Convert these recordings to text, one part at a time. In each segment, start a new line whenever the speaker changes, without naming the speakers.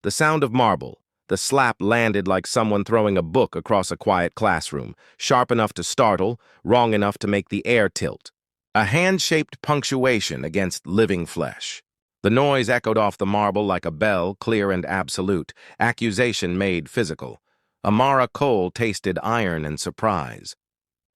The sound of marble. The slap landed like someone throwing a book across a quiet classroom, sharp enough to startle, wrong enough to make the air tilt. A hand-shaped punctuation against living flesh. The noise echoed off the marble like a bell, clear and absolute, accusation made physical. Amara Cole tasted iron and surprise.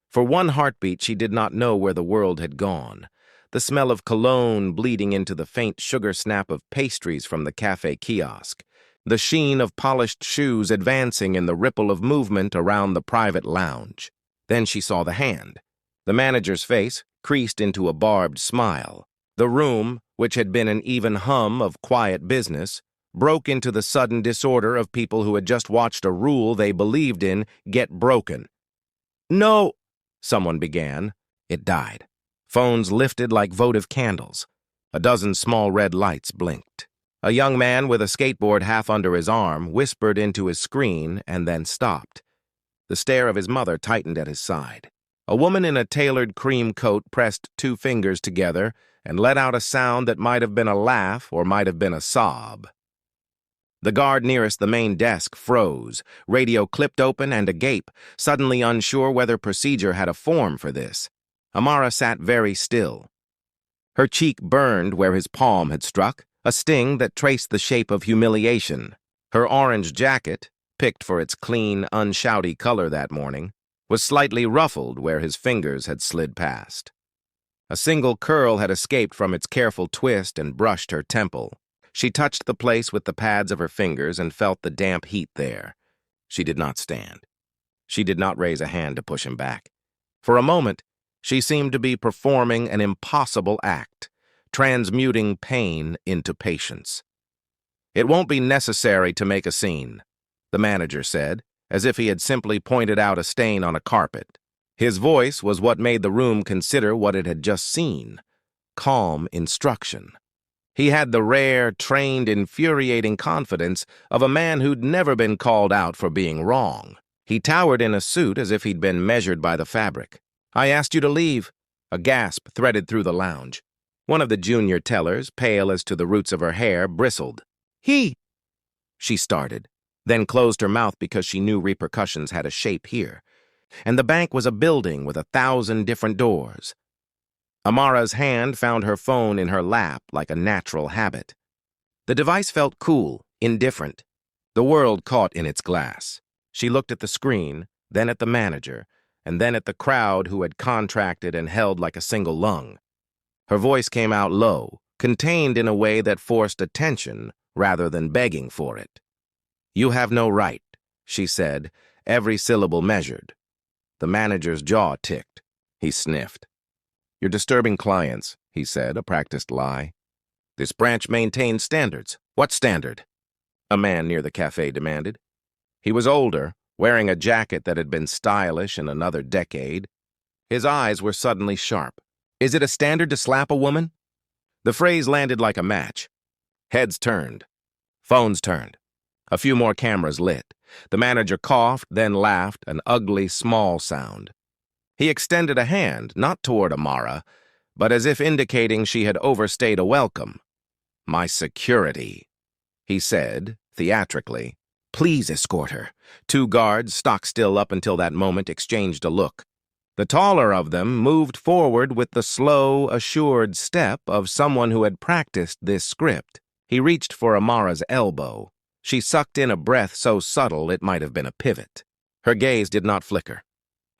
For one heartbeat, she did not know where the world had gone. The smell of cologne bleeding into the faint sugar snap of pastries from the cafe kiosk. The sheen of polished shoes advancing in the ripple of movement around the private lounge. Then she saw the hand. The manager's face creased into a barbed smile. The room, which had been an even hum of quiet business, broke into the sudden disorder of people who had just watched a rule they believed in get broken. "No," someone began. It died. Phones lifted like votive candles. A dozen small red lights blinked. A young man with a skateboard half under his arm whispered into his screen and then stopped. The stare of his mother tightened at his side. A woman in a tailored cream coat pressed two fingers together and let out a sound that might have been a laugh or might have been a sob. The guard nearest the main desk froze, radio clipped open and agape, suddenly unsure whether procedure had a form for this. Amara sat very still. Her cheek burned where his palm had struck, a sting that traced the shape of humiliation. Her orange jacket, picked for its clean, unshouty color that morning, was slightly ruffled where his fingers had slid past. A single curl had escaped from its careful twist and brushed her temple. She touched the place with the pads of her fingers and felt the damp heat there. She did not stand. She did not raise a hand to push him back. For a moment, she seemed to be performing an impossible act, transmuting pain into patience. "It won't be necessary to make a scene," the manager said, as if he had simply pointed out a stain on a carpet. His voice was what made the room consider what it had just seen. Calm instruction. He had the rare, trained, infuriating confidence of a man who'd never been called out for being wrong. He towered in a suit as if he'd been measured by the fabric. "I asked you to leave." A gasp threaded through the lounge. One of the junior tellers, pale as to the roots of her hair, bristled. She started, then closed her mouth because she knew repercussions had a shape here. And the bank was a building with 1,000 different doors. Amara's hand found her phone in her lap like a natural habit. The device felt cool, indifferent. The world caught in its glass. She looked at the screen, then at the manager, and then at the crowd who had contracted and held like a single lung. Her voice came out low, contained in a way that forced attention rather than begging for it. "You have no right," she said, every syllable measured. The manager's jaw ticked. He sniffed. "You're disturbing clients," he said, a practiced lie. "This branch maintains standards." "What standard?" a man near the cafe demanded. He was older, wearing a jacket that had been stylish in another decade. His eyes were suddenly sharp. "Is it a standard to slap a woman?" The phrase landed like a match. Heads turned. Phones turned. A few more cameras lit. The manager coughed, then laughed, an ugly, small sound. He extended a hand, not toward Amara, but as if indicating she had overstayed a welcome. "My security," he said, theatrically. "Please escort her." Two guards, stock still up until that moment, exchanged a look. The taller of them moved forward with the slow, assured step of someone who had practiced this script. He reached for Amara's elbow. She sucked in a breath so subtle it might have been a pivot. Her gaze did not flicker.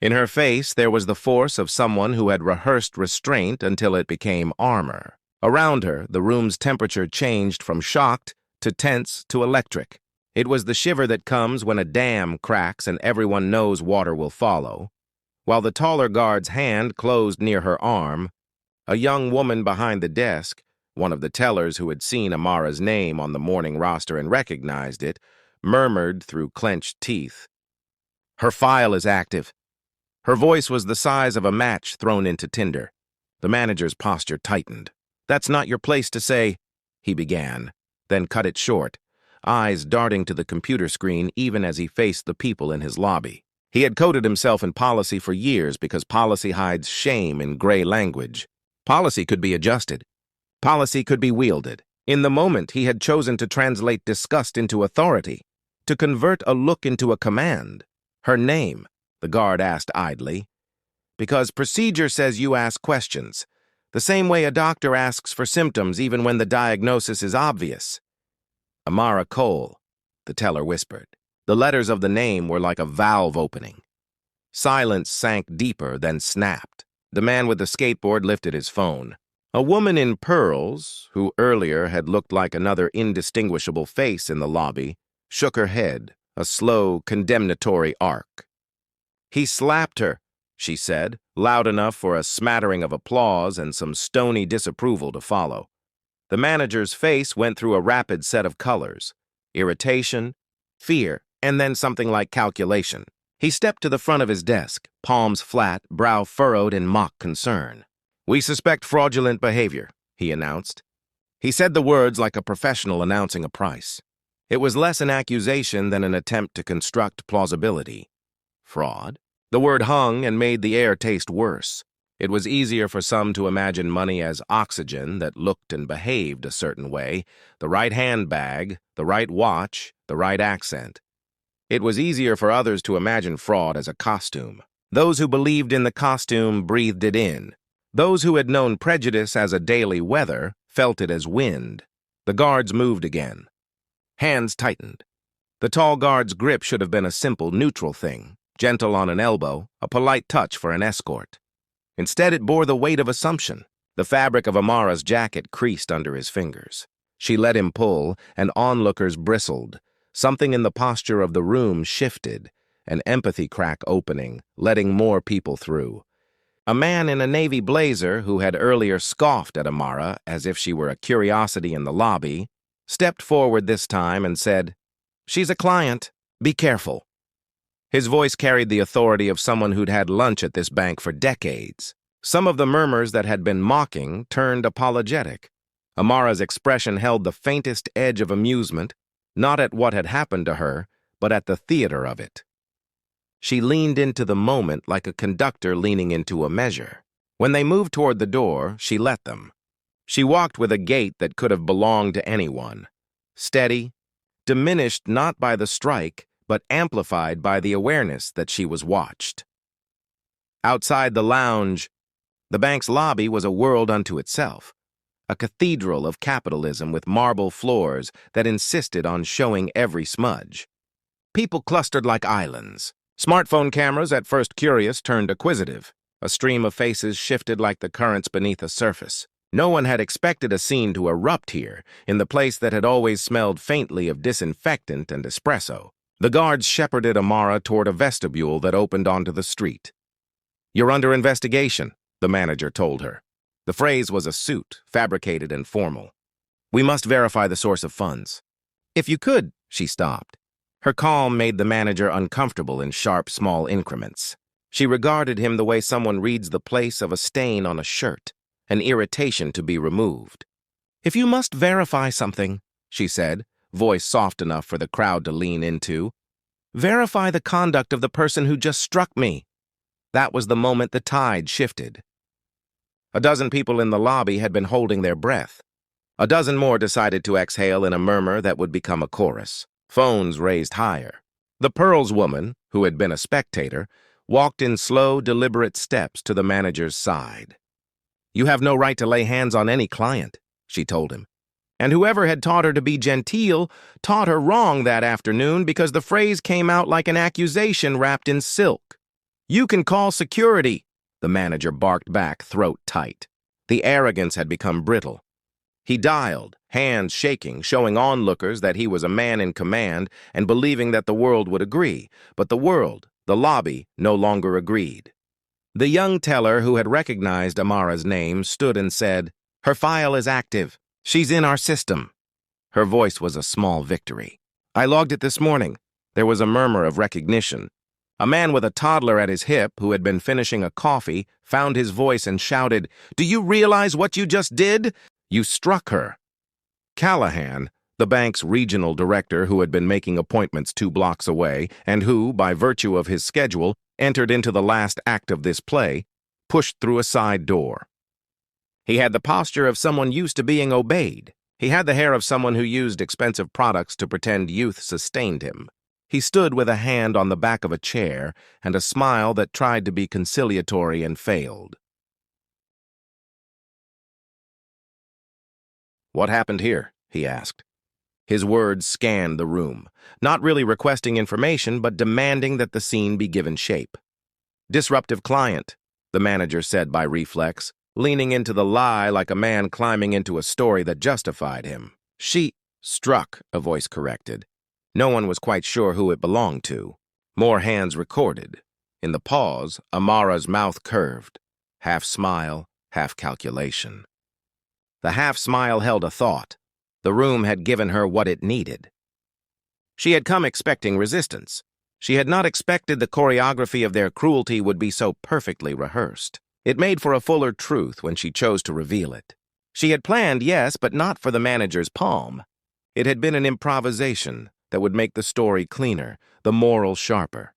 In her face there was the force of someone who had rehearsed restraint until it became armor. Around her, the room's temperature changed from shocked to tense to electric. It was the shiver that comes when a dam cracks and everyone knows water will follow. While the taller guard's hand closed near her arm, a young woman behind the desk, one of the tellers who had seen Amara's name on the morning roster and recognized it, murmured through clenched teeth, "Her file is active." Her voice was the size of a match thrown into tinder. The manager's posture tightened. "That's not your place to say," he began, then cut it short, eyes darting to the computer screen even as he faced the people in his lobby. He had coded himself in policy for years because policy hides shame in gray language. Policy could be adjusted. Policy could be wielded. In the moment, he had chosen to translate disgust into authority, to convert a look into a command. Her name, the guard asked idly. Because procedure says you ask questions, the same way a doctor asks for symptoms even when the diagnosis is obvious. Amara Cole, the teller whispered. The letters of the name were like a valve opening. Silence sank deeper, then snapped. The man with the skateboard lifted his phone. A woman in pearls, who earlier had looked like another indistinguishable face in the lobby, shook her head, a slow, condemnatory arc. He slapped her, she said, loud enough for a smattering of applause and some stony disapproval to follow. The manager's face went through a rapid set of colors: irritation, fear, and then something like calculation. He stepped to the front of his desk, palms flat, brow furrowed in mock concern. "We suspect fraudulent behavior," he announced. He said the words like a professional announcing a price. It was less an accusation than an attempt to construct plausibility. Fraud? The word hung and made the air taste worse. It was easier for some to imagine money as oxygen that looked and behaved a certain way, the right handbag, the right watch, the right accent. It was easier for others to imagine fraud as a costume. Those who believed in the costume breathed it in. Those who had known prejudice as a daily weather felt it as wind. The guards moved again. Hands tightened. The tall guard's grip should have been a simple, neutral thing, gentle on an elbow, a polite touch for an escort. Instead, it bore the weight of assumption. The fabric of Amara's jacket creased under his fingers. She let him pull, and onlookers bristled. Something in the posture of the room shifted, an empathy crack opening, letting more people through. A man in a navy blazer, who had earlier scoffed at Amara as if she were a curiosity in the lobby, stepped forward this time and said, "She's a client. Be careful." His voice carried the authority of someone who'd had lunch at this bank for decades. Some of the murmurs that had been mocking turned apologetic. Amara's expression held the faintest edge of amusement, not at what had happened to her, but at the theater of it. She leaned into the moment like a conductor leaning into a measure. When they moved toward the door, she let them. She walked with a gait that could have belonged to anyone. Steady, diminished not by the strike, but amplified by the awareness that she was watched. Outside the lounge, the bank's lobby was a world unto itself, a cathedral of capitalism with marble floors that insisted on showing every smudge. People clustered like islands. Smartphone cameras, at first curious, turned acquisitive. A stream of faces shifted like the currents beneath a surface. No one had expected a scene to erupt here, in the place that had always smelled faintly of disinfectant and espresso. The guards shepherded Amara toward a vestibule that opened onto the street. "You're under investigation," the manager told her. The phrase was a suit, fabricated and formal. "We must verify the source of funds." "If you could," she stopped. Her calm made the manager uncomfortable in sharp, small increments. She regarded him the way someone reads the place of a stain on a shirt, an irritation to be removed. "If you must verify something," she said, voice soft enough for the crowd to lean into, "verify the conduct of the person who just struck me." That was the moment the tide shifted. A dozen people in the lobby had been holding their breath. A dozen more decided to exhale in a murmur that would become a chorus. Phones raised higher. The Pearls woman, who had been a spectator, walked in slow, deliberate steps to the manager's side. "You have no right to lay hands on any client," she told him. And whoever had taught her to be genteel taught her wrong that afternoon, because the phrase came out like an accusation wrapped in silk. "You can call security," the manager barked back, throat tight. The arrogance had become brittle. He dialed, hands shaking, showing onlookers that he was a man in command and believing that the world would agree. But the world, the lobby, no longer agreed. The young teller who had recognized Amara's name stood and said, "Her file is active. She's in our system." Her voice was a small victory. "I logged it this morning." There was a murmur of recognition. A man with a toddler at his hip, who had been finishing a coffee, found his voice and shouted, "Do you realize what you just did? You struck her." Callahan, the bank's regional director who had been making appointments 2 blocks away and who, by virtue of his schedule, entered into the last act of this play, pushed through a side door. He had the posture of someone used to being obeyed. He had the hair of someone who used expensive products to pretend youth sustained him. He stood with a hand on the back of a chair and a smile that tried to be conciliatory and failed. "What happened here?" he asked. His words scanned the room, not really requesting information, but demanding that the scene be given shape. "Disruptive client," the manager said by reflex, leaning into the lie like a man climbing into a story that justified him. "She struck," a voice corrected. No one was quite sure who it belonged to. More hands recorded. In the pause, Amara's mouth curved, half smile, half calculation. The half smile held a thought. The room had given her what it needed. She had come expecting resistance. She had not expected the choreography of their cruelty would be so perfectly rehearsed. It made for a fuller truth when she chose to reveal it. She had planned, yes, but not for the manager's palm. It had been an improvisation that would make the story cleaner, the moral sharper.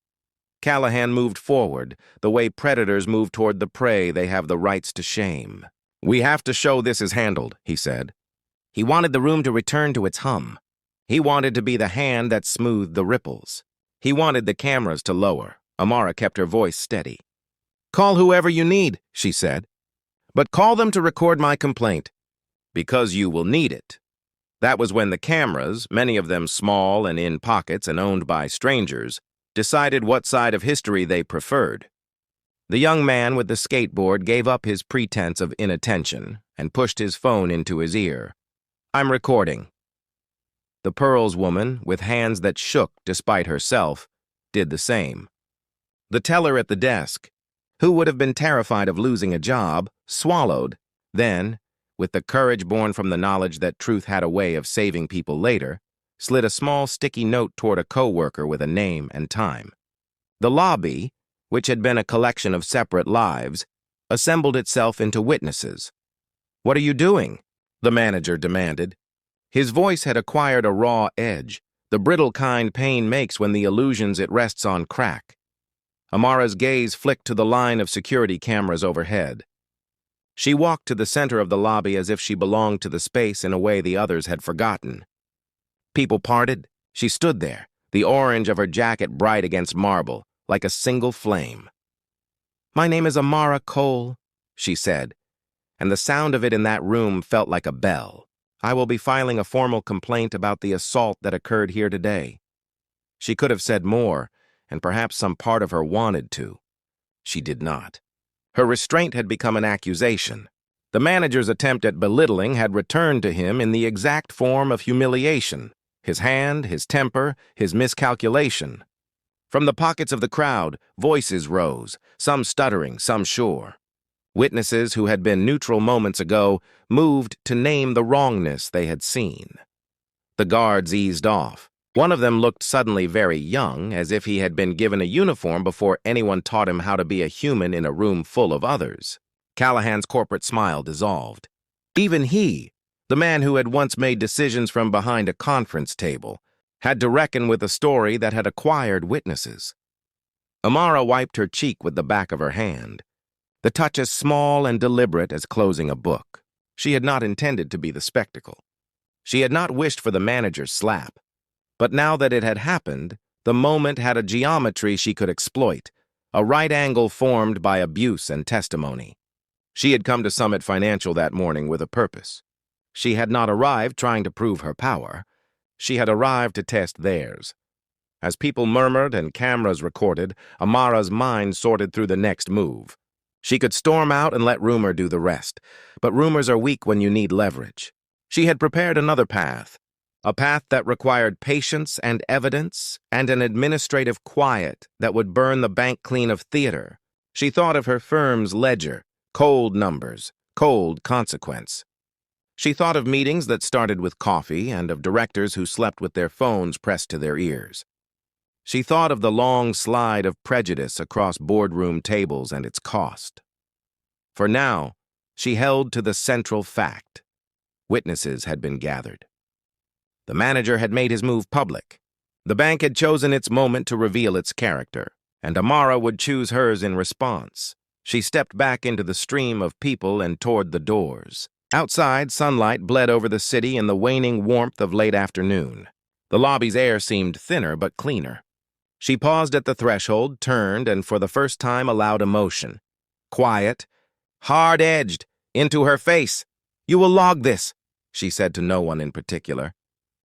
Callahan moved forward, the way predators move toward the prey they have the rights to shame. "We have to show this is handled," he said. He wanted the room to return to its hum. He wanted to be the hand that smoothed the ripples. He wanted the cameras to lower. Amara kept her voice steady. "Call whoever you need," she said. "But call them to record my complaint. Because you will need it." That was when the cameras, many of them small and in pockets and owned by strangers, decided what side of history they preferred. The young man with the skateboard gave up his pretense of inattention and pushed his phone into his ear. "I'm recording." The Pearls woman, with hands that shook despite herself, did the same. The teller at the desk, who would have been terrified of losing a job, swallowed, then, with the courage born from the knowledge that truth had a way of saving people later, slid a small sticky note toward a coworker with a name and time. The lobby, which had been a collection of separate lives, assembled itself into witnesses. "What are you doing?" the manager demanded. His voice had acquired a raw edge, the brittle kind pain makes when the illusions it rests on crack. Amara's gaze flicked to the line of security cameras overhead. She walked to the center of the lobby as if she belonged to the space in a way the others had forgotten. People parted. She stood there, the orange of her jacket bright against marble, like a single flame. "My name is Amara Cole," she said, and the sound of it in that room felt like a bell. "I will be filing a formal complaint about the assault that occurred here today." She could have said more, and perhaps some part of her wanted to. She did not. Her restraint had become an accusation. The manager's attempt at belittling had returned to him in the exact form of humiliation. His hand, his temper, his miscalculation. From the pockets of the crowd, voices rose, some stuttering, some sure. Witnesses who had been neutral moments ago moved to name the wrongness they had seen. The guards eased off. One of them looked suddenly very young, as if he had been given a uniform before anyone taught him how to be a human in a room full of others. Callahan's corporate smile dissolved. Even he, the man who had once made decisions from behind a conference table, had to reckon with a story that had acquired witnesses. Amara wiped her cheek with the back of her hand, the touch as small and deliberate as closing a book. She had not intended to be the spectacle. She had not wished for the manager's slap. But now that it had happened, the moment had a geometry she could exploit, a right angle formed by abuse and testimony. She had come to Summit Financial that morning with a purpose. She had not arrived trying to prove her power. She had arrived to test theirs. As people murmured and cameras recorded, Amara's mind sorted through the next move. She could storm out and let rumor do the rest, but rumors are weak when you need leverage. She had prepared another path, a path that required patience and evidence and an administrative quiet that would burn the bank clean of theater. She thought of her firm's ledger, cold numbers, cold consequence. She thought of meetings that started with coffee and of directors who slept with their phones pressed to their ears. She thought of the long slide of prejudice across boardroom tables and its cost. For now, she held to the central fact. Witnesses had been gathered. The manager had made his move public. The bank had chosen its moment to reveal its character, and Amara would choose hers in response. She stepped back into the stream of people and toward the doors. Outside, sunlight bled over the city in the waning warmth of late afternoon. The lobby's air seemed thinner but cleaner. She paused at the threshold, turned, and for the first time allowed emotion. Quiet, hard-edged, into her face. "You will log this," she said to no one in particular.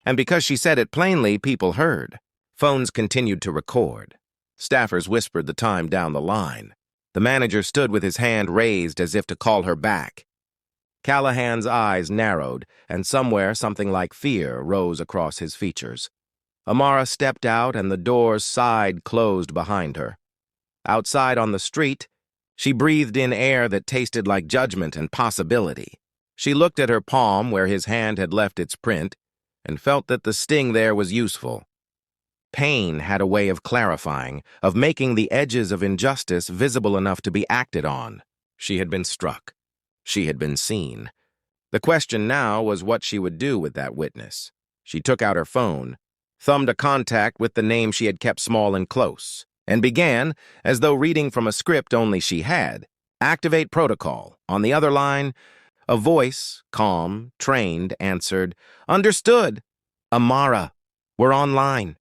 And because she said it plainly, people heard. Phones continued to record. Staffers whispered the time down the line. The manager stood with his hand raised as if to call her back. Callahan's eyes narrowed, and somewhere something like fear rose across his features. Amara stepped out, and the doors sighed closed behind her. Outside on the street, she breathed in air that tasted like judgment and possibility. She looked at her palm where his hand had left its print, and felt that the sting there was useful. Pain had a way of clarifying, of making the edges of injustice visible enough to be acted on. She had been struck. She had been seen. The question now was what she would do with that witness. She took out her phone, thumbed a contact with the name she had kept small and close, and began, as though reading from a script only she had, "Activate protocol." On the other line, a voice, calm, trained, answered, "Understood. Amara, we're online."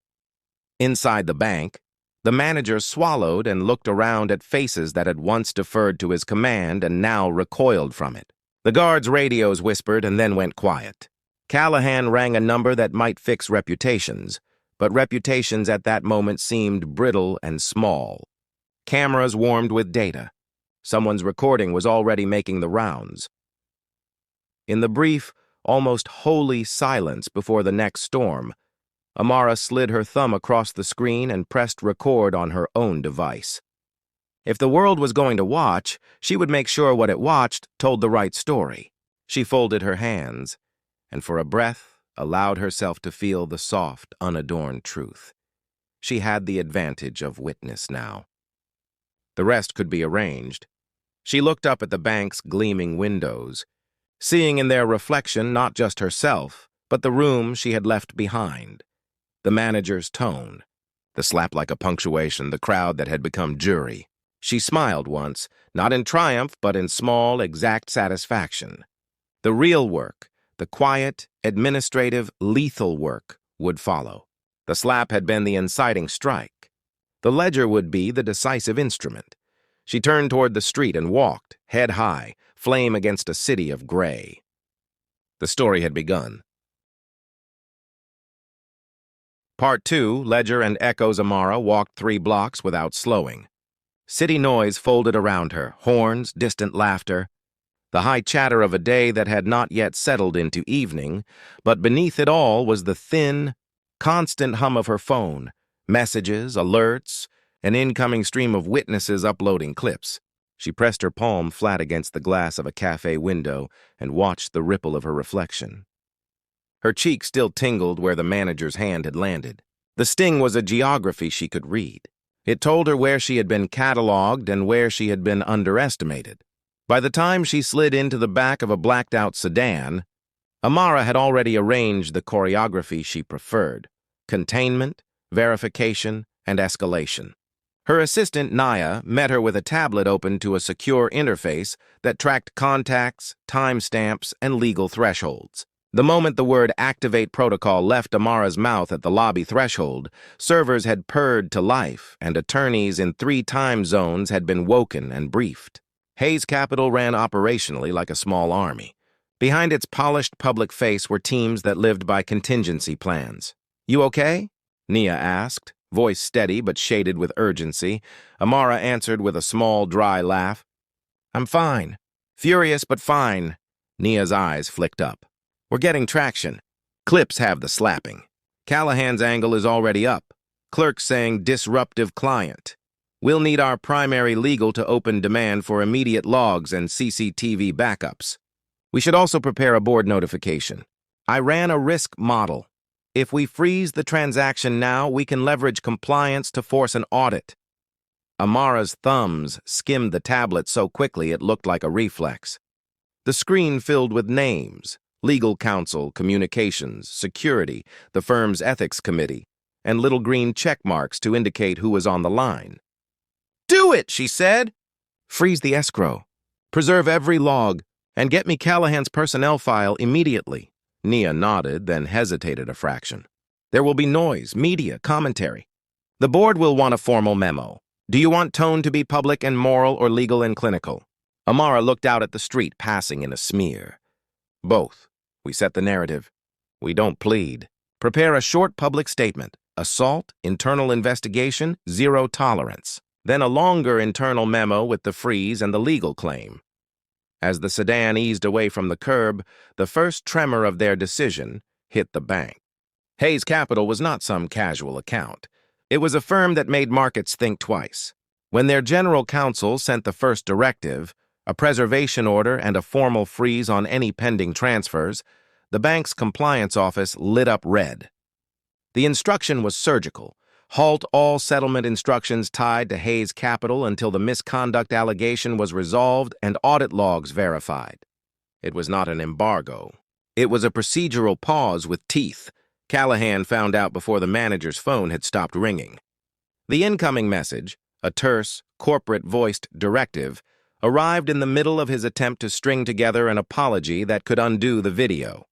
Inside the bank, the manager swallowed and looked around at faces that had once deferred to his command and now recoiled from it. The guards' radios whispered and then went quiet. Callahan rang a number that might fix reputations, but reputations at that moment seemed brittle and small. Cameras warmed with data. Someone's recording was already making the rounds. In the brief, almost holy silence before the next storm, Amara slid her thumb across the screen and pressed record on her own device. If the world was going to watch, she would make sure what it watched told the right story. She folded her hands, and for a breath allowed herself to feel the soft, unadorned truth. She had the advantage of witness now. The rest could be arranged. She looked up at the bank's gleaming windows, seeing in their reflection not just herself, but the room she had left behind. The manager's tone, the slap like a punctuation, the crowd that had become jury. She smiled once, not in triumph, but in small, exact satisfaction. The real work, the quiet, administrative, lethal work, would follow. The slap had been the inciting strike. The ledger would be the decisive instrument. She turned toward the street and walked, head high, flame against a city of gray. The story had begun. Part 2, Ledger and Echo's Amara walked 3 blocks without slowing. City noise folded around her, horns, distant laughter, the high chatter of a day that had not yet settled into evening, but beneath it all was the thin, constant hum of her phone, messages, alerts, an incoming stream of witnesses uploading clips. She pressed her palm flat against the glass of a cafe window and watched the ripple of her reflection. Her cheek still tingled where the manager's hand had landed. The sting was a geography she could read. It told her where she had been cataloged and where she had been underestimated. By the time she slid into the back of a blacked-out sedan, Amara had already arranged the choreography she preferred: containment, verification, and escalation. Her assistant, Naya, met her with a tablet open to a secure interface that tracked contacts, timestamps, and legal thresholds. The moment the word "activate protocol" left Amara's mouth at the lobby threshold, servers had purred to life, and attorneys in 3 time zones had been woken and briefed. Hayes Capital ran operationally like a small army. Behind its polished public face were teams that lived by contingency plans. "You okay?" Nia asked, voice steady but shaded with urgency. Amara answered with a small, dry laugh. "I'm fine. Furious but fine." Nia's eyes flicked up. "We're getting traction. Clips have the slapping. Callahan's angle is already up. Clerks saying disruptive client. We'll need our primary legal to open demand for immediate logs and CCTV backups. We should also prepare a board notification. I ran a risk model. If we freeze the transaction now, we can leverage compliance to force an audit." Amara's thumbs skimmed the tablet so quickly it looked like a reflex. The screen filled with names: legal counsel, communications, security, the firm's ethics committee, and little green check marks to indicate who was on the line. "Do it," she said. "Freeze the escrow. Preserve every log. And get me Callahan's personnel file immediately. Nia nodded, then hesitated a fraction. There will be noise, media, commentary. The board will want a formal memo. Do you want tone to be public and moral or legal and clinical? Amara looked out at the street, passing in a smear. Both. We set the narrative. We don't plead. Prepare a short public statement. Assault, internal investigation, zero tolerance. Then a longer internal memo with the freeze and the legal claim. As the sedan eased away from the curb, the first tremor of their decision hit the bank. Hayes Capital was not some casual account. It was a firm that made markets think twice. When their general counsel sent the first directive, a preservation order and a formal freeze on any pending transfers, the bank's compliance office lit up red. The instruction was surgical. Halt all settlement instructions tied to Hayes Capital until the misconduct allegation was resolved and audit logs verified. It was not an embargo. It was a procedural pause with teeth. Callahan found out before the manager's phone had stopped ringing. The incoming message, a terse, corporate-voiced directive, arrived in the middle of his attempt to string together an apology that could undo the video.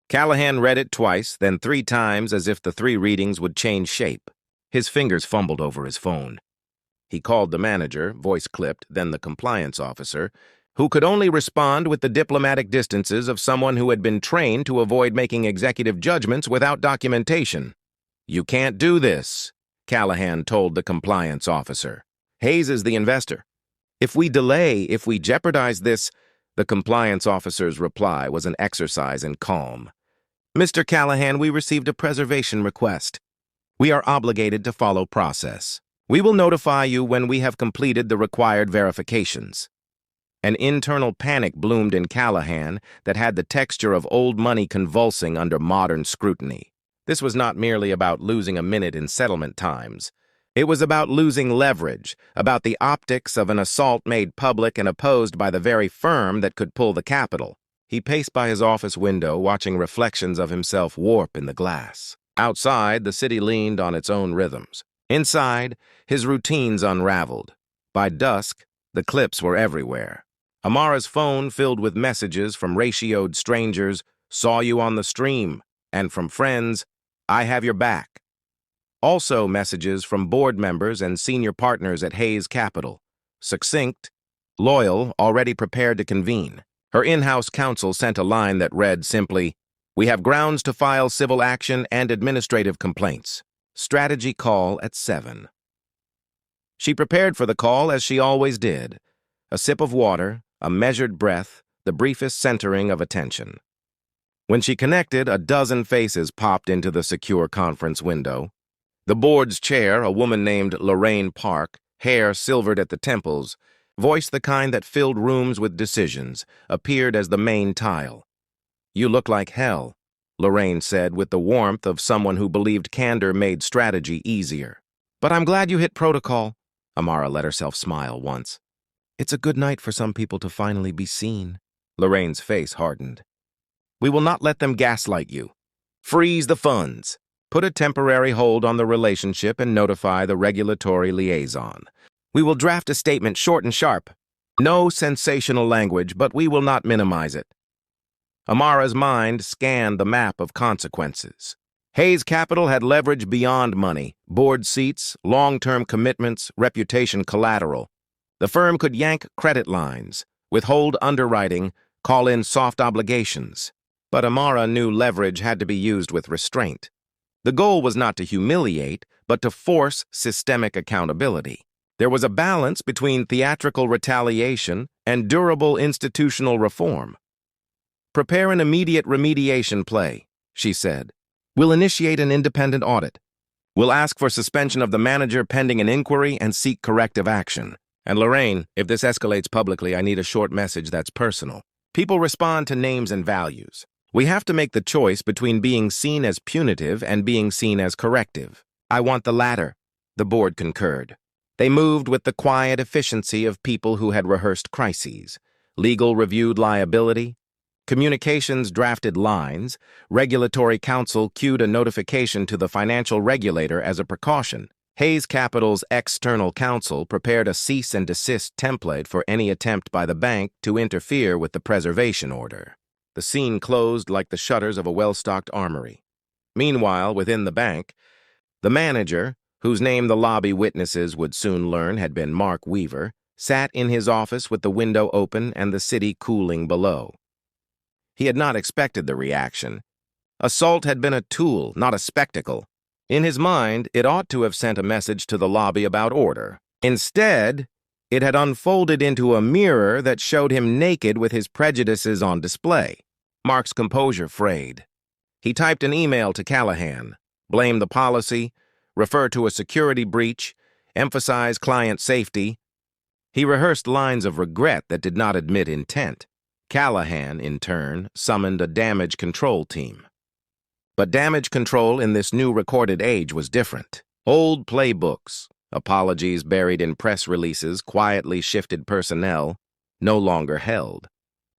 Callahan read it twice, then 3 times, as if the 3 readings would change shape. His fingers fumbled over his phone. He called the manager, voice clipped, then the compliance officer, who could only respond with the diplomatic distances of someone who had been trained to avoid making executive judgments without documentation. You can't do this, Callahan told the compliance officer. Hayes is the investor. If we delay, if we jeopardize this, the compliance officer's reply was an exercise in calm. Mr. Callahan, we received a preservation request. We are obligated to follow process. We will notify you when we have completed the required verifications. An internal panic bloomed in Callahan that had the texture of old money convulsing under modern scrutiny. This was not merely about losing a minute in settlement times. It was about losing leverage, about the optics of an assault made public and opposed by the very firm that could pull the capital. He paced by his office window, watching reflections of himself warp in the glass. Outside, the city leaned on its own rhythms. Inside, his routines unraveled. By dusk, the clips were everywhere. Amara's phone filled with messages from ratioed strangers, saw you on the stream, and from friends, I have your back. Also messages from board members and senior partners at Hayes Capital. Succinct, loyal, already prepared to convene. Her in-house counsel sent a line that read simply, we have grounds to file civil action and administrative complaints. Strategy call at 7. She prepared for the call as she always did. A sip of water, a measured breath, the briefest centering of attention. When she connected, a dozen faces popped into the secure conference window. The board's chair, a woman named Lorraine Park, hair silvered at the temples, voice the kind that filled rooms with decisions, appeared as the main tile. You look like hell, Lorraine said with the warmth of someone who believed candor made strategy easier. But I'm glad you hit protocol, Amara let herself smile once. It's a good night for some people to finally be seen. Lorraine's face hardened. We will not let them gaslight you. Freeze the funds. Put a temporary hold on the relationship and notify the regulatory liaison. We will draft a statement short and sharp. No sensational language, but we will not minimize it. Amara's mind scanned the map of consequences. Hayes Capital had leverage beyond money, board seats, long-term commitments, reputation collateral. The firm could yank credit lines, withhold underwriting, call in soft obligations. But Amara knew leverage had to be used with restraint. The goal was not to humiliate, but to force systemic accountability. There was a balance between theatrical retaliation and durable institutional reform. Prepare an immediate remediation play, she said. We'll initiate an independent audit. We'll ask for suspension of the manager pending an inquiry and seek corrective action. And Lorraine, if this escalates publicly, I need a short message that's personal. People respond to names and values. We have to make the choice between being seen as punitive and being seen as corrective. I want the latter, the board concurred. They moved with the quiet efficiency of people who had rehearsed crises. Legal reviewed liability. Communications drafted lines. Regulatory counsel queued a notification to the financial regulator as a precaution. Hayes Capital's external counsel prepared a cease and desist template for any attempt by the bank to interfere with the preservation order. The scene closed like the shutters of a well-stocked armory. Meanwhile, within the bank, the manager, whose name the lobby witnesses would soon learn had been Mark Weaver, sat in his office with the window open and the city cooling below. He had not expected the reaction. Assault had been a tool, not a spectacle. In his mind, it ought to have sent a message to the lobby about order. Instead, it had unfolded into a mirror that showed him naked with his prejudices on display. Mark's composure frayed. He typed an email to Callahan, blamed the policy, referred to a security breach, emphasized client safety. He rehearsed lines of regret that did not admit intent. Callahan, in turn, summoned a damage control team. But damage control in this new recorded age was different. Old playbooks, apologies buried in press releases, quietly shifted personnel, no longer held.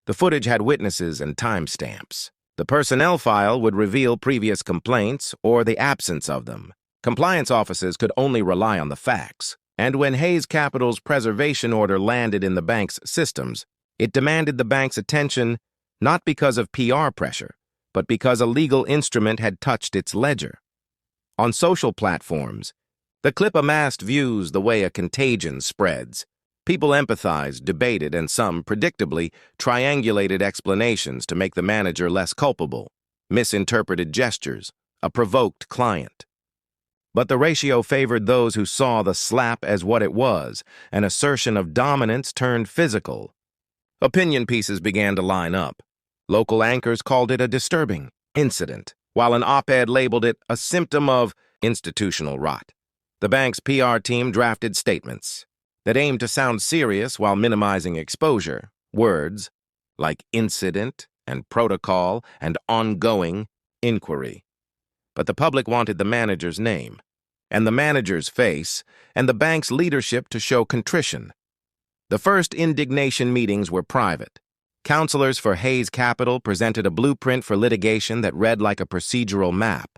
The footage had witnesses and timestamps. The personnel file would reveal previous complaints or the absence of them. Compliance offices could only rely on the facts. And when Hayes Capital's preservation order landed in the bank's systems, it demanded the bank's attention not because of PR pressure, but because a legal instrument had touched its ledger. On social platforms, the clip amassed views the way a contagion spreads. People empathized, debated, and some, predictably, triangulated explanations to make the manager less culpable, misinterpreted gestures, a provoked client. But the ratio favored those who saw the slap as what it was, an assertion of dominance turned physical. Opinion pieces began to line up. Local anchors called it a disturbing incident, while an op-ed labeled it a symptom of institutional rot. The bank's PR team drafted statements that aimed to sound serious while minimizing exposure. Words like incident and protocol and ongoing inquiry. But the public wanted the manager's name, and the manager's face, and the bank's leadership to show contrition. The first indignation meetings were private. Counselors for Hayes Capital presented a blueprint for litigation that read like a procedural map: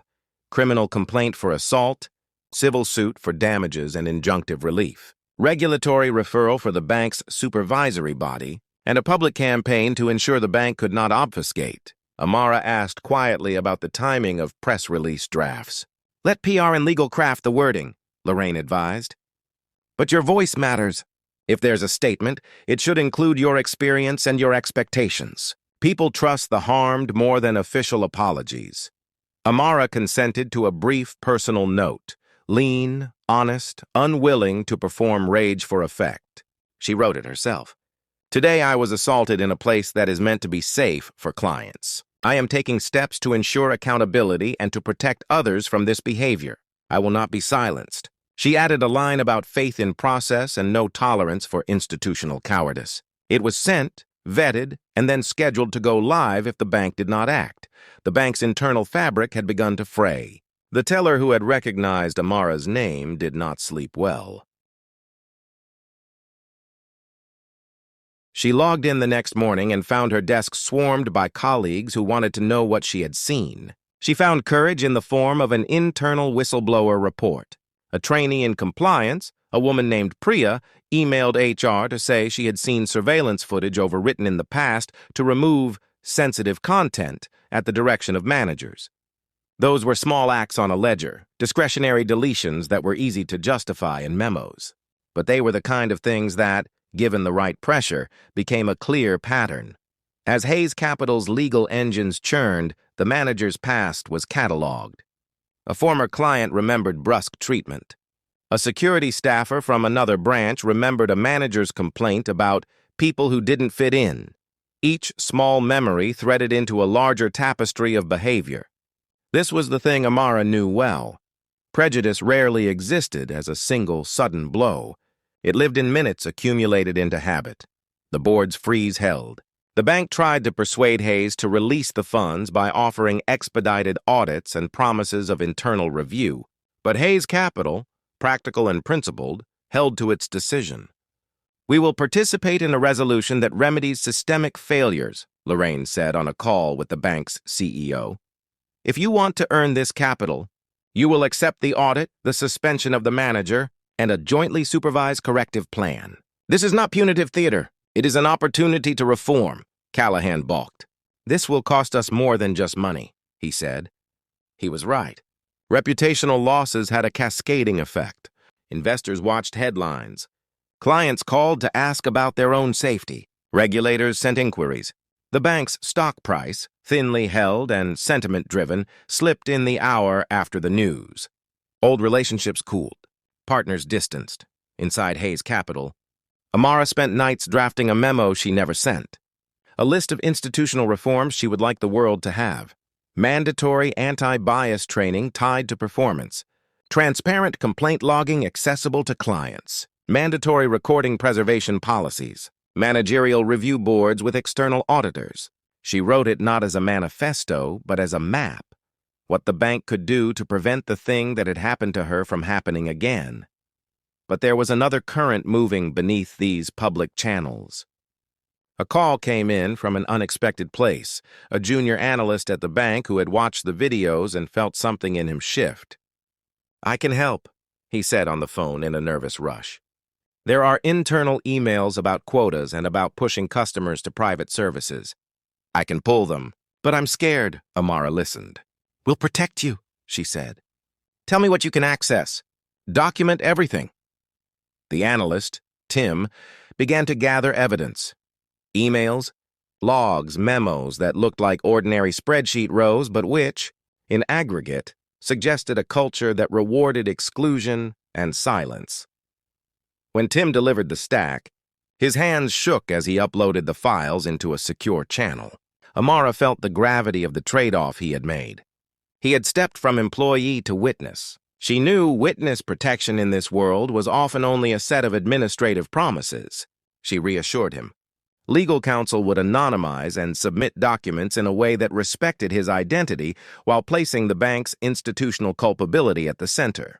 criminal complaint for assault, civil suit for damages and injunctive relief, regulatory referral for the bank's supervisory body, and a public campaign to ensure the bank could not obfuscate. Amara asked quietly about the timing of press release drafts. "Let PR and legal craft the wording," Lorraine advised. "But your voice matters. If there's a statement, it should include your experience and your expectations. People trust the harmed more than official apologies." Amara consented to a brief personal note, lean, honest, unwilling to perform rage for effect. She wrote it herself. "Today I was assaulted in a place that is meant to be safe for clients. I am taking steps to ensure accountability and to protect others from this behavior. I will not be silenced." She added a line about faith in process and no tolerance for institutional cowardice. It was sent, vetted, and then scheduled to go live if the bank did not act. The bank's internal fabric had begun to fray. The teller who had recognized Amara's name did not sleep well. She logged in the next morning and found her desk swarmed by colleagues who wanted to know what she had seen. She found courage in the form of an internal whistleblower report. A trainee in compliance, a woman named Priya, emailed HR to say she had seen surveillance footage overwritten in the past to remove sensitive content at the direction of managers. Those were small acts on a ledger, discretionary deletions that were easy to justify in memos. But they were the kind of things that, given the right pressure, became a clear pattern. As Hayes Capital's legal engines churned, the manager's past was cataloged. A former client remembered brusque treatment. A security staffer from another branch remembered a manager's complaint about people who didn't fit in. Each small memory threaded into a larger tapestry of behavior. This was the thing Amara knew well. Prejudice rarely existed as a single, sudden blow. It lived in minutes accumulated into habit. The board's freeze held. The bank tried to persuade Hayes to release the funds by offering expedited audits and promises of internal review. But Hayes Capital, practical and principled, held to its decision. "We will participate in a resolution that remedies systemic failures," Lorraine said on a call with the bank's CEO. "If you want to earn this capital, You will accept the audit, the suspension of the manager, and a jointly supervised corrective plan. This is not punitive theater. It is an opportunity to reform, Callahan balked. This will cost us more than just money, he said. He was right. Reputational losses had a cascading effect. Investors watched headlines. Clients called to ask about their own safety. Regulators sent inquiries. The bank's stock price, thinly held and sentiment-driven, slipped in the hour after the news. Old relationships cooled. Partners distanced. Inside Hayes Capital, Amara spent nights drafting a memo she never sent. A list of institutional reforms she would like the world to have. Mandatory anti-bias training tied to performance. Transparent complaint logging accessible to clients. Mandatory recording preservation policies. Managerial review boards with external auditors. She wrote it not as a manifesto, but as a map. What the bank could do to prevent the thing that had happened to her from happening again. But there was another current moving beneath these public channels. A call came in from an unexpected place, a junior analyst at the bank who had watched the videos and felt something in him shift. "I can help," he said on the phone in a nervous rush. "There are internal emails about quotas and about pushing customers to private services. I can pull them, but I'm scared." Amara listened. "We'll protect you," she said. "Tell me what you can access. Document everything." The analyst, Tim, began to gather evidence. Emails, logs, memos that looked like ordinary spreadsheet rows but which, in aggregate, suggested a culture that rewarded exclusion and silence. When Tim delivered the stack, his hands shook as he uploaded the files into a secure channel. Amara felt the gravity of the trade-off he had made. He had stepped from employee to witness. She knew witness protection in this world was often only a set of administrative promises. She reassured him. Legal counsel would anonymize and submit documents in a way that respected his identity while placing the bank's institutional culpability at the center.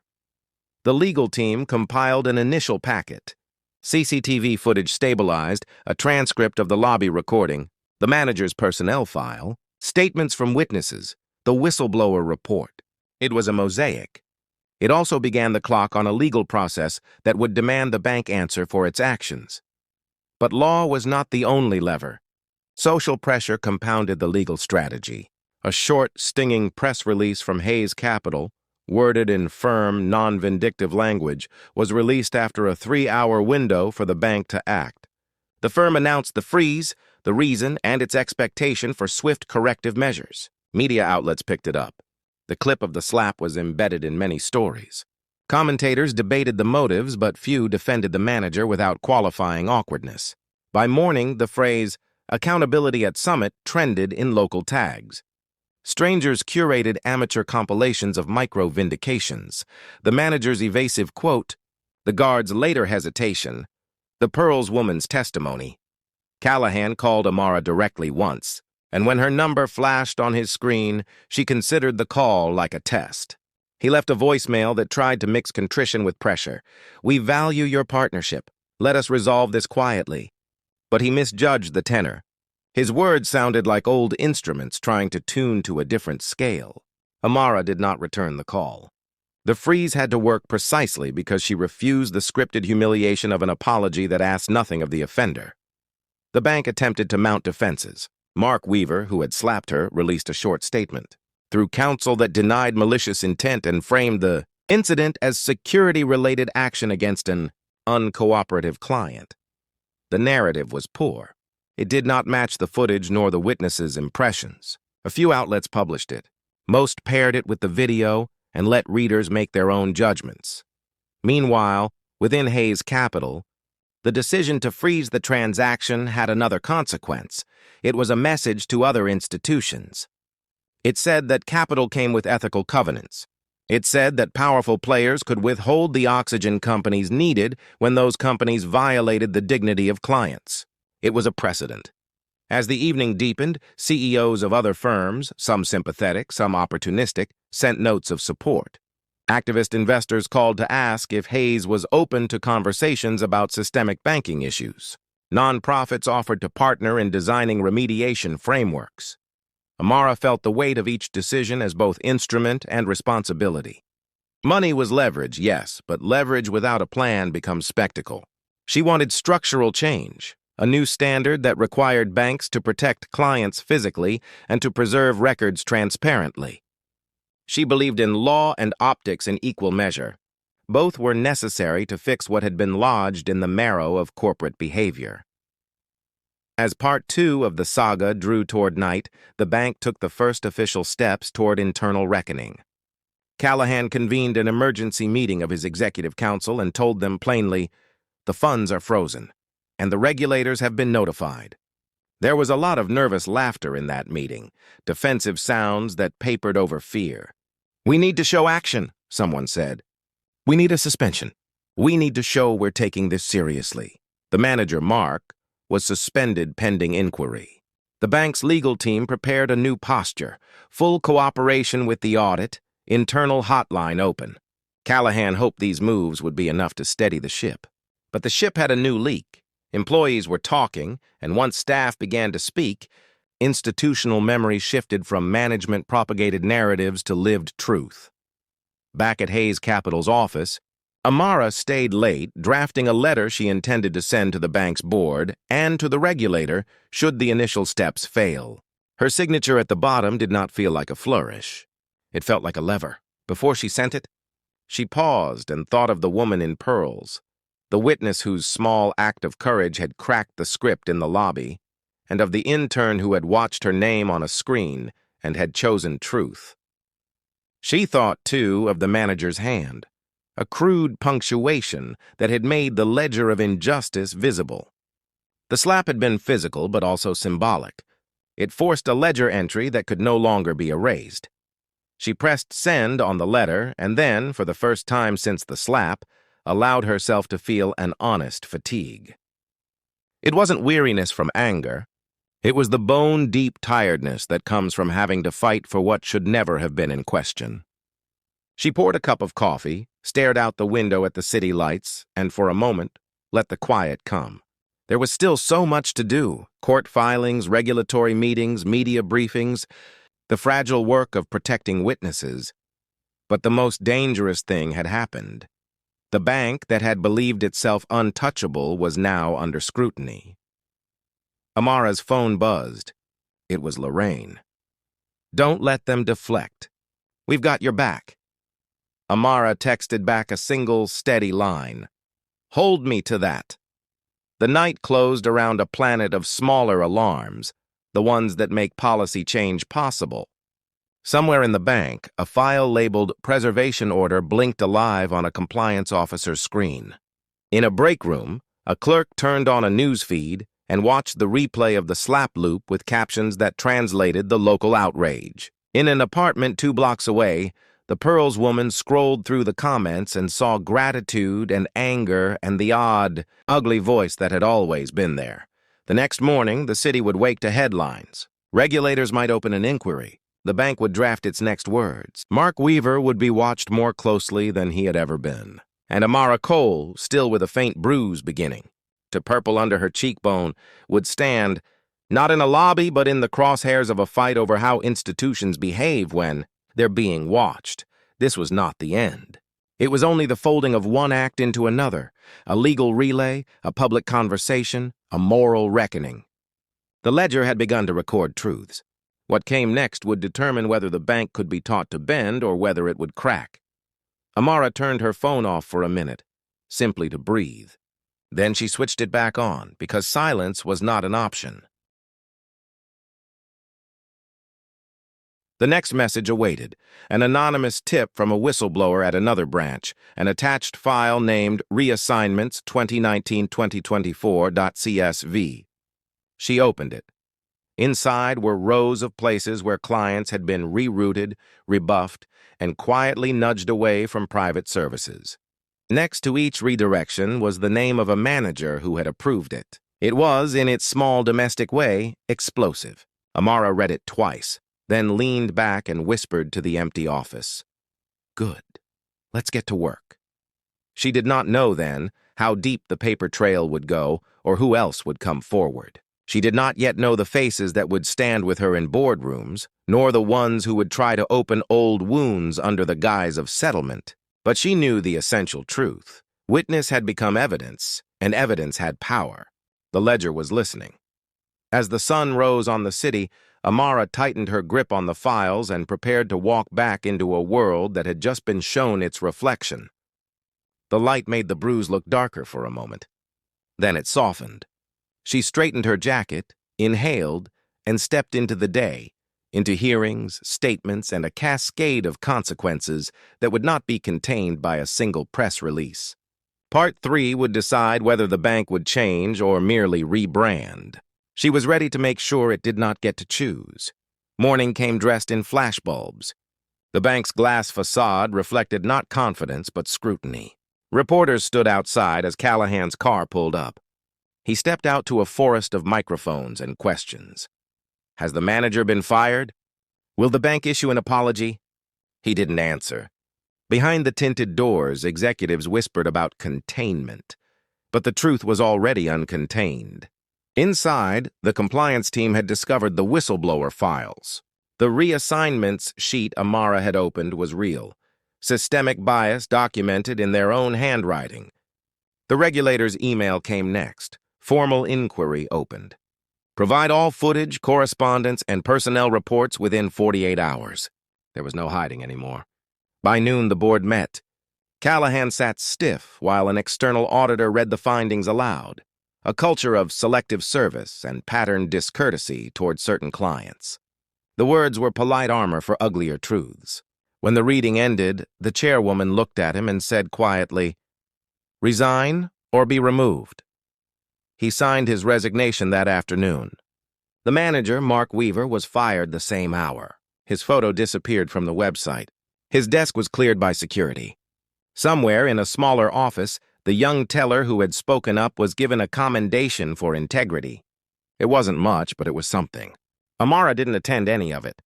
The legal team compiled an initial packet. CCTV footage stabilized, a transcript of the lobby recording, the manager's personnel file, statements from witnesses, the whistleblower report. It was a mosaic. It also began the clock on a legal process that would demand the bank answer for its actions. But law was not the only lever. Social pressure compounded the legal strategy. A short, stinging press release from Hayes Capital, worded in firm, non-vindictive language, was released after a 3-hour window for the bank to act. The firm announced the freeze, the reason, and its expectation for swift corrective measures. Media outlets picked it up. The clip of the slap was embedded in many stories. Commentators debated the motives, but few defended the manager without qualifying awkwardness. By morning, the phrase, "accountability at Summit," trended in local tags. Strangers curated amateur compilations of micro-vindications. The manager's evasive quote, the guard's later hesitation, the Pearls woman's testimony. Callahan called Amara directly once, and when her number flashed on his screen, she considered the call like a test. He left a voicemail that tried to mix contrition with pressure. "We value your partnership. Let us resolve this quietly." But he misjudged the tenor. His words sounded like old instruments trying to tune to a different scale. Amara did not return the call. The freeze had to work precisely because she refused the scripted humiliation of an apology that asked nothing of the offender. The bank attempted to mount defenses. Mark Weaver, who had slapped her, released a short statement. Through counsel that denied malicious intent and framed the incident as security-related action against an uncooperative client. The narrative was poor. It did not match the footage nor the witnesses' impressions. A few outlets published it. Most paired it with the video and let readers make their own judgments. Meanwhile, within Hayes Capital, the decision to freeze the transaction had another consequence. It was a message to other institutions. It said that capital came with ethical covenants. It said that powerful players could withhold the oxygen companies needed when those companies violated the dignity of clients. It was a precedent. As the evening deepened, CEOs of other firms, some sympathetic, some opportunistic, sent notes of support. Activist investors called to ask if Hayes was open to conversations about systemic banking issues. Nonprofits offered to partner in designing remediation frameworks. Amara felt the weight of each decision as both instrument and responsibility. Money was leverage, yes, but leverage without a plan becomes spectacle. She wanted structural change, a new standard that required banks to protect clients physically and to preserve records transparently. She believed in law and optics in equal measure. Both were necessary to fix what had been lodged in the marrow of corporate behavior. As part 2 of the saga drew toward night, the bank took the first official steps toward internal reckoning. Callahan convened an emergency meeting of his executive council and told them plainly, "The funds are frozen, and the regulators have been notified." There was a lot of nervous laughter in that meeting, defensive sounds that papered over fear. "We need to show action," someone said. "We need a suspension. We need to show we're taking this seriously." The manager, Mark, was suspended pending inquiry. The bank's legal team prepared a new posture, full cooperation with the audit, internal hotline open. Callahan hoped these moves would be enough to steady the ship. But the ship had a new leak. Employees were talking, and once staff began to speak, institutional memory shifted from management-propagated narratives to lived truth. Back at Hayes Capital's office, Amara stayed late, drafting a letter she intended to send to the bank's board and to the regulator should the initial steps fail. Her signature at the bottom did not feel like a flourish. It felt like a lever. Before she sent it, she paused and thought of the woman in pearls, the witness whose small act of courage had cracked the script in the lobby, and of the intern who had watched her name on a screen and had chosen truth. She thought, too, of the manager's hand, a crude punctuation that had made the ledger of injustice visible. The slap had been physical but also symbolic. It forced a ledger entry that could no longer be erased. She pressed send on the letter and then, for the first time since the slap, allowed herself to feel an honest fatigue. It wasn't weariness from anger. It was the bone-deep tiredness that comes from having to fight for what should never have been in question. She poured a cup of coffee, stared out the window at the city lights, and for a moment, let the quiet come. There was still so much to do: court filings, regulatory meetings, media briefings, the fragile work of protecting witnesses. But the most dangerous thing had happened. The bank that had believed itself untouchable was now under scrutiny. Amara's phone buzzed. It was Lorraine. "Don't let them deflect. We've got your back." Amara texted back a single, steady line. "Hold me to that." The night closed around a planet of smaller alarms, the ones that make policy change possible. Somewhere in the bank, a file labeled Preservation Order blinked alive on a compliance officer's screen. In a break room, a clerk turned on a news feed and watched the replay of the slap loop with captions that translated the local outrage. In an apartment 2 blocks away, the Pearls woman scrolled through the comments and saw gratitude and anger and the odd, ugly voice that had always been there. The next morning, the city would wake to headlines. Regulators might open an inquiry. The bank would draft its next words. Mark Weaver would be watched more closely than he had ever been. And Amara Cole, still with a faint bruise beginning to purple under her cheekbone, would stand, not in a lobby, but in the crosshairs of a fight over how institutions behave when they're being watched. This was not the end. It was only the folding of one act into another, a legal relay, a public conversation, a moral reckoning. The ledger had begun to record truths. What came next would determine whether the bank could be taught to bend or whether it would crack. Amara turned her phone off for a minute, simply to breathe. Then she switched it back on, because silence was not an option. The next message awaited, an anonymous tip from a whistleblower at another branch, an attached file named Reassignments 2019-2024.csv. She opened it. Inside were rows of places where clients had been rerouted, rebuffed, and quietly nudged away from private services. Next to each redirection was the name of a manager who had approved it. It was, in its small domestic way, explosive. Amara read it twice, then leaned back and whispered to the empty office. "Good. Let's get to work." She did not know then how deep the paper trail would go or who else would come forward. She did not yet know the faces that would stand with her in boardrooms, nor the ones who would try to open old wounds under the guise of settlement. But she knew the essential truth. Witness had become evidence, and evidence had power. The ledger was listening. As the sun rose on the city, Amara tightened her grip on the files and prepared to walk back into a world that had just been shown its reflection. The light made the bruise look darker for a moment. Then it softened. She straightened her jacket, inhaled, and stepped into the day, into hearings, statements, and a cascade of consequences that would not be contained by a single press release. Part 3 would decide whether the bank would change or merely rebrand. She was ready to make sure it did not get to choose. Morning came dressed in flashbulbs. The bank's glass facade reflected not confidence but scrutiny. Reporters stood outside as Callahan's car pulled up. He stepped out to a forest of microphones and questions. Has the manager been fired? Will the bank issue an apology? He didn't answer. Behind the tinted doors, executives whispered about containment. But the truth was already uncontained. Inside, the compliance team had discovered the whistleblower files. The reassignments sheet Amara had opened was real. Systemic bias documented in their own handwriting. The regulator's email came next. Formal inquiry opened. Provide all footage, correspondence, and personnel reports within 48 hours. There was no hiding anymore. By noon, the board met. Callahan sat stiff while an external auditor read the findings aloud. A culture of selective service and patterned discourtesy toward certain clients. The words were polite armor for uglier truths. When the reading ended, the chairwoman looked at him and said quietly, "Resign or be removed." He signed his resignation that afternoon. The manager, Mark Weaver, was fired the same hour. His photo disappeared from the website. His desk was cleared by security. Somewhere in a smaller office, the young teller who had spoken up was given a commendation for integrity. It wasn't much, but it was something. Amara didn't attend any of it.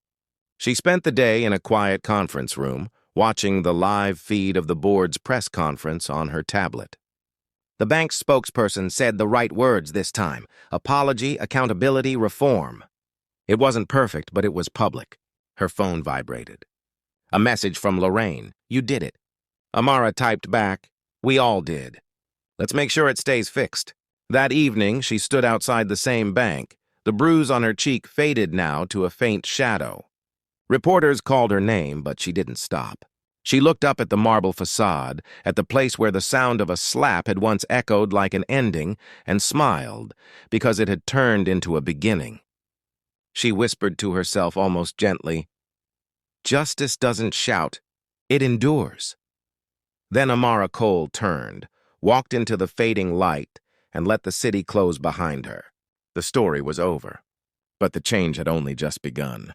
She spent the day in a quiet conference room, watching the live feed of the board's press conference on her tablet. The bank's spokesperson said the right words this time: apology, accountability, reform. It wasn't perfect, but it was public. Her phone vibrated. A message from Lorraine. "You did it." Amara typed back, "We all did. Let's make sure it stays fixed." That evening, she stood outside the same bank. The bruise on her cheek faded now to a faint shadow. Reporters called her name, but she didn't stop. She looked up at the marble facade, at the place where the sound of a slap had once echoed like an ending, and smiled, because it had turned into a beginning. She whispered to herself almost gently, "Justice doesn't shout, it endures." Then Amara Cole turned, walked into the fading light, and let the city close behind her. The story was over, but the change had only just begun.